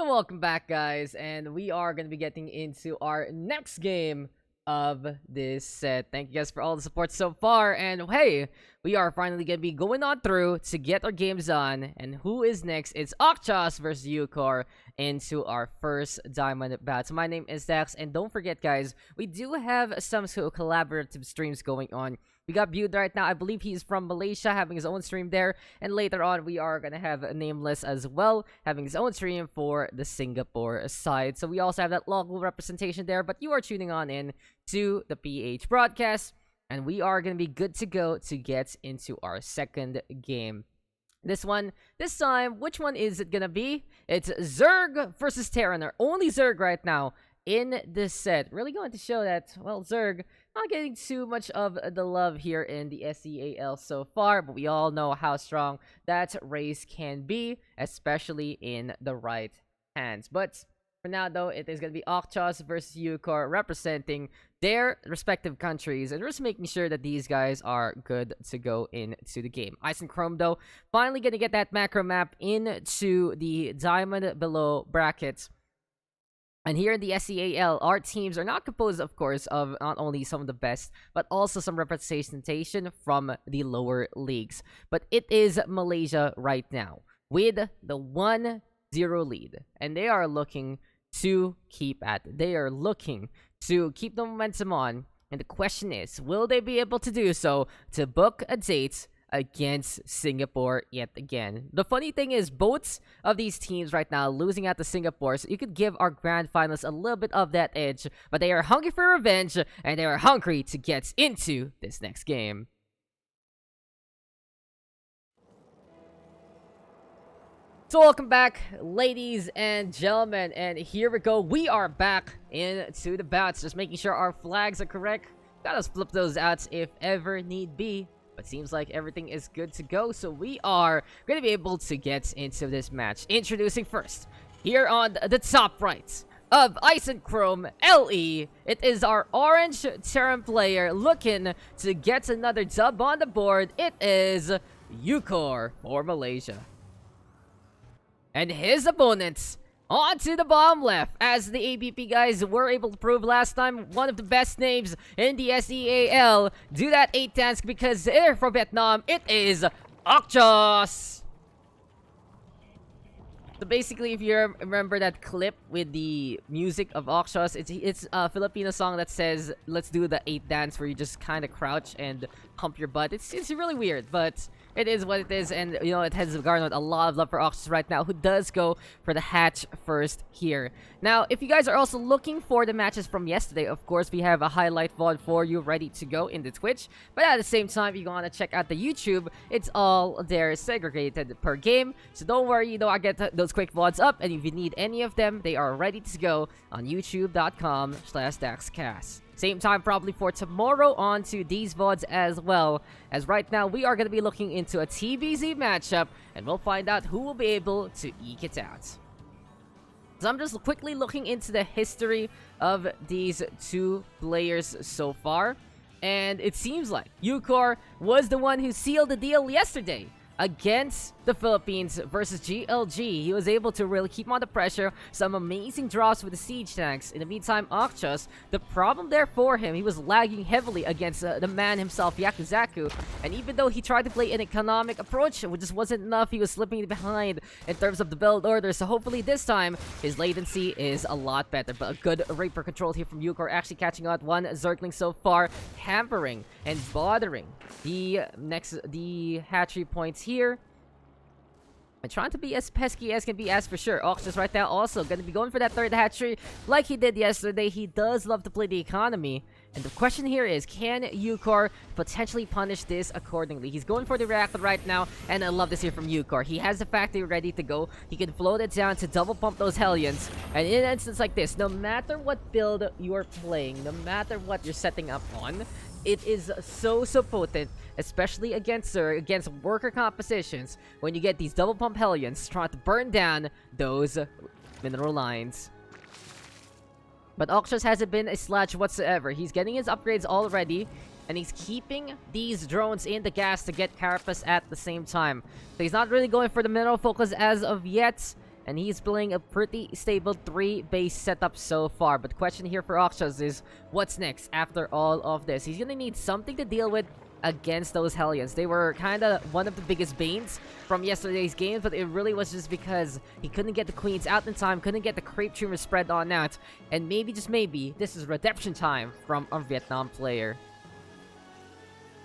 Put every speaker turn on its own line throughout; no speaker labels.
So welcome back, guys, and we are going to be getting into our next game of this set. Thank you guys for all the support so far, and hey, we are finally going to be going on through to get our games on, and who is next? It's Ocschos versus yuChoR into our first diamond battle. My name is Daks, and don't forget, guys, we do have some sort of collaborative streams going on. We got Bude right now. I believe he's from Malaysia, having his own stream there. And later on, we are going to have Nameless as well, having his own stream for the Singapore side. So we also have that local representation there. But you are tuning on in to the PH broadcast. And we are going to be good to go to get into our second game. This time, which one is it going to be? It's Zerg versus Terraner. Only Zerg right now in this set. Really going to show that, well, Zerg not getting too much of the love here in the SCAL so far, but we all know how strong that race can be, especially in the right hands. But for now, though, it is going to be Ocschos versus yuChoR representing their respective countries, and we're just making sure that these guys are good to go into the game. Ice and Chrome, though, finally going to get that macro map into the diamond below brackets. And here in the SCAL, our teams are not composed, of course, of not only some of the best, but also some representation from the lower leagues. But it is Malaysia right now with the 1-0 lead. And they are looking to keep at it. They are looking to keep the momentum on. And the question is, will they be able to do so to book a date against Singapore yet again? The funny thing is, both of these teams right now losing out to Singapore, so you could give our grand finalists a little bit of that edge, but they are hungry for revenge, and they are hungry to get into this next game. So welcome back, ladies and gentlemen, and here we go. We are back into the bouts, just making sure our flags are correct. Gotta flip those out if ever need be. But seems like everything is good to go, so we are going to be able to get into this match. Introducing first, here on the top right of Ice and Chrome LE, it is our orange Terran player looking to get another dub on the board. It is yuChoR for Malaysia. And his opponents on to the bottom left, as the ABP guys were able to prove last time, one of the best names in the SEAL. Do that 8 dance because they're from Vietnam. It is Ocschos. So basically, if you remember that clip with the music of Ocschos, it's a Filipino song that says, let's do the 8 dance, where you just kind of crouch and hump your butt. It's really weird, but it is what it is, and you know, it has garnered a lot of love for Ocschos right now, who does go for the hatch first here. Now, if you guys are also looking for the matches from yesterday, of course, we have a highlight VOD for you ready to go in the Twitch. But at the same time, if you want to check out the YouTube, it's all there segregated per game. So don't worry, you know, I get those quick VODs up, and if you need any of them, they are ready to go on youtube.com/DaksCast. Same time probably for tomorrow on to these VODs as well, as right now we are going to be looking into a TBZ matchup, and we'll find out who will be able to eke it out. So I'm just quickly looking into the history of these two players so far, and it seems like yuChoR was the one who sealed the deal yesterday against the Philippines versus GLG. He was able to really keep on the pressure, some amazing drops with the siege tanks. In the meantime, Ocschos, the problem there for him, he was lagging heavily against the man himself, Yakuzaku, and even though he tried to play an economic approach, which just wasn't enough, he was slipping behind in terms of the build order. So hopefully this time, his latency is a lot better, but a good Reaper control here from yuChoR, actually catching out one Zergling so far, hampering and bothering the hatchery points here. And trying to be as pesky as can be, as for sure. Ocschos right now also going to be going for that third hatchery like he did yesterday. He does love to play the economy. And the question here is, can yuChoR potentially punish this accordingly? He's going for the reactor right now, and I love this here from yuChoR. He has the factory ready to go. He can float it down to double pump those Hellions. And in an instance like this, no matter what build you're playing, no matter what you're setting up on, it is so potent, especially against worker compositions, when you get these double pump Hellions trying to burn down those mineral lines. But Ocschos hasn't been a slouch whatsoever. He's getting his upgrades already, and he's keeping these drones in the gas to get Carapace at the same time. So he's not really going for the mineral focus as of yet. and he's playing a pretty stable 3-base setup so far. But the question here for Ocschos is, what's next after all of this? He's gonna need something to deal with against those Hellions. They were kind of one of the biggest banes from yesterday's games, but it really was just because he couldn't get the queens out in time, couldn't get the creep tumor spread on out, and maybe, just maybe, this is redemption time from a Vietnam player.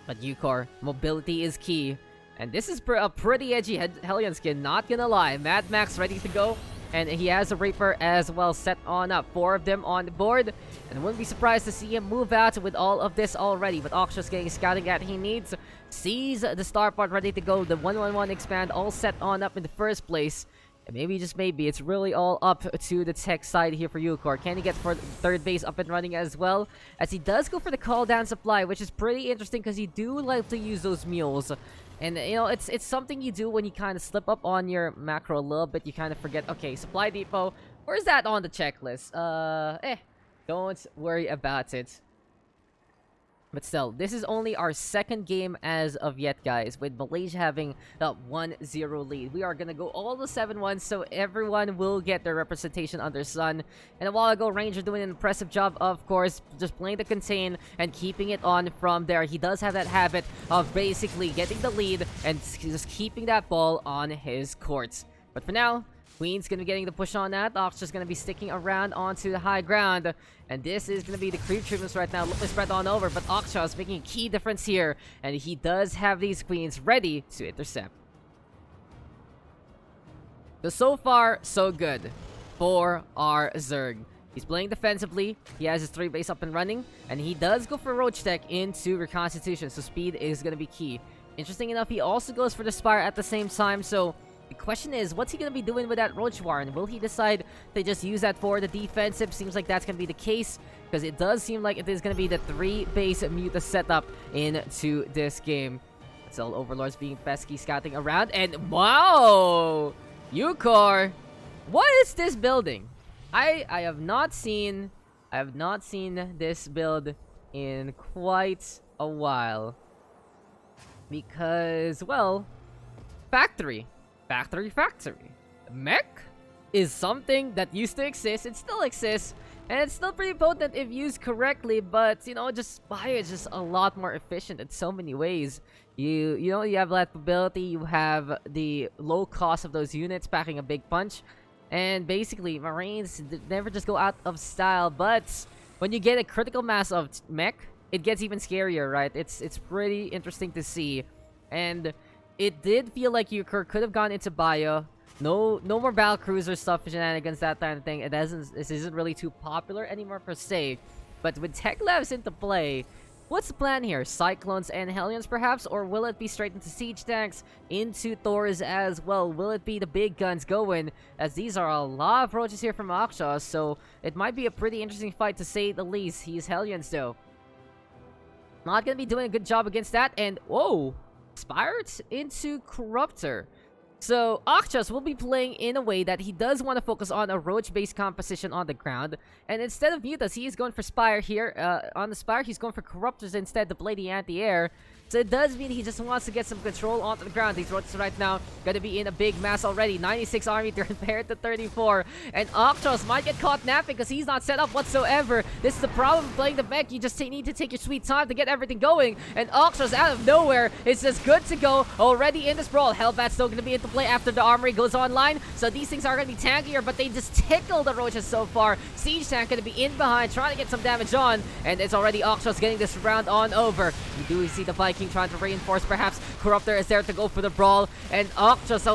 But yuChoR, mobility is key. And this is a pretty edgy Hellion skin, not gonna lie. Mad Max ready to go. And he has a Reaper as well set on up. 4 of them on the board. And wouldn't be surprised to see him move out with all of this already. But Ocschos getting scouting at he needs. Sees the star part ready to go. The 1-1-1 expand all set on up in the first place. And maybe, just maybe, it's really all up to the tech side here for yuChoR. Can he get for third base up and running as well? As he does go for the call down supply, which is pretty interesting because you do like to use those mules. And, you know, it's something you do when you kind of slip up on your macro a little bit. You kind of forget, okay, supply depot, where's that on the checklist? Don't worry about it. But still, this is only our second game as of yet, guys, with Malaysia having the 1-0 lead. We are going to go all the 7-1, so everyone will get their representation under sun. And a while ago, Ranger doing an impressive job, of course, just playing the contain and keeping it on from there. He does have that habit of basically getting the lead and just keeping that ball on his courts. But for now, Queen's gonna be getting the push on that. Ox just gonna be sticking around onto the high ground. And this is gonna be the creep treatments right now. Looking spread on over, but Ocschos making a key difference here. And he does have these queens ready to intercept. So far, so good for our Zerg. He's playing defensively. He has his 3-base up and running. And he does go for Roach Tech into Reconstitution. So speed is gonna be key. Interesting enough, he also goes for the Spire at the same time. So the question is, what's he going to be doing with that Roach Warren? Will he decide to just use that for the defensive? Seems like that's going to be the case, because it does seem like it is going to be the 3-base Muta setup into this game. Cell Overlords being pesky, scouting around, and wow! yuChoR! What is this building? I have not seen this build in quite a while. Because, well, factory. Mech is something that used to exist. It still exists. And it's still pretty potent if used correctly. But, you know, just Bio is just a lot more efficient in so many ways. You know, you have that ability. You have the low cost of those units packing a big punch. And basically, Marines never just go out of style. But when you get a critical mass of mech, it gets even scarier, right? It's pretty interesting to see. And it did feel like yuChoR could have gone into Bio. No more battle cruiser stuff, shenanigans, that kind of thing. This isn't really too popular anymore per se. But with Tech Labs into play, what's the plan here? Cyclones and Hellions perhaps? Or will it be straight into Siege Tanks, into Thors as well? Will it be the big guns going? As these are a lot of approaches here from Ocschos, so it might be a pretty interesting fight to say the least. He's Hellions though. Not gonna be doing a good job against that, and whoa! Inspired into Corruptor. So, Ocschos will be playing in a way that he does want to focus on a Roach-based composition on the ground. And instead of Mutas, he is going for Spire here. On the Spire, he's going for Corruptors instead to play the anti-air. So it does mean he just wants to get some control onto the ground. These Roaches right now gonna be in a big mass already. 96 army compared to 34. And Ocschos might get caught napping because he's not set up whatsoever. This is the problem playing the mech. You just need to take your sweet time to get everything going. And Ocschos out of nowhere is just good to go already in this brawl. Hellbat's still gonna be into play after the armory goes online. So these things are gonna be tankier, but they just tickle the Roaches so far. Siege Tank gonna be in behind, trying to get some damage on. And it's already Ocschos getting this round on over. You do see the Viking trying to reinforce, perhaps. Corruptor is there to go for the brawl. And Ocschos,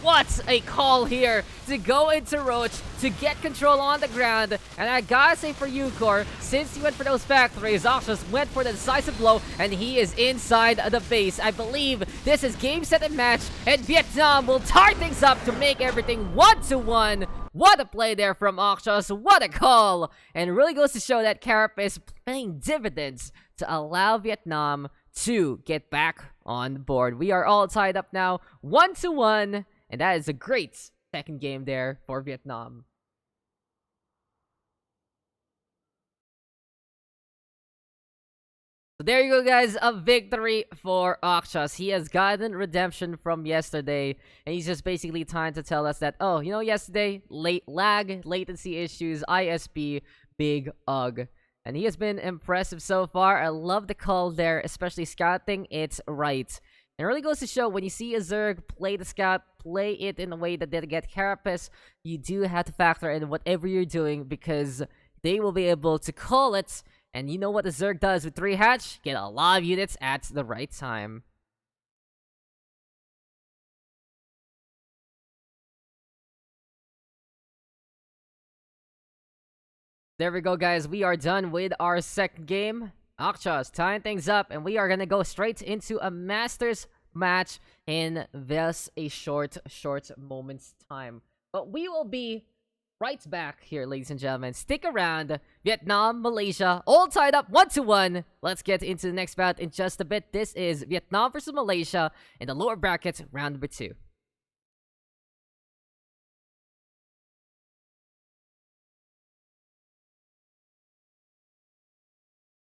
what a call here to go into Roach, to get control on the ground. And I gotta say for yuChoR, since he went for those factories, Ocschos went for the decisive blow, and he is inside the base. I believe this is game, set, and match, and Vietnam will tie things up to make everything 1-1. What a play there from Ocschos, what a call! And it really goes to show that Carap is paying dividends to allow Vietnam to get back on the board. We are all tied up now, 1-1, and that is a great second game there for Vietnam. So there you go, guys. A victory for Ocschos. He has gotten redemption from yesterday, and he's just basically trying to tell us that, oh, you know, yesterday, latency issues, ISP, big UG. And he has been impressive so far. I love the call there, especially scouting it right. And it really goes to show, when you see a Zerg play the scout, play it in a way that they get carapace, you do have to factor in whatever you're doing, because they will be able to call it. And you know what the Zerg does with 3 hatch? Get a lot of units at the right time. There we go, guys. We are done with our second game. Ocschos tying things up, and we are gonna go straight into a Masters match in just a short moment's time. But we will be right back here, ladies and gentlemen. Stick around. Vietnam, Malaysia, all tied up 1-1. Let's get into the next bout in just a bit. This is Vietnam versus Malaysia in the lower bracket, round number 2.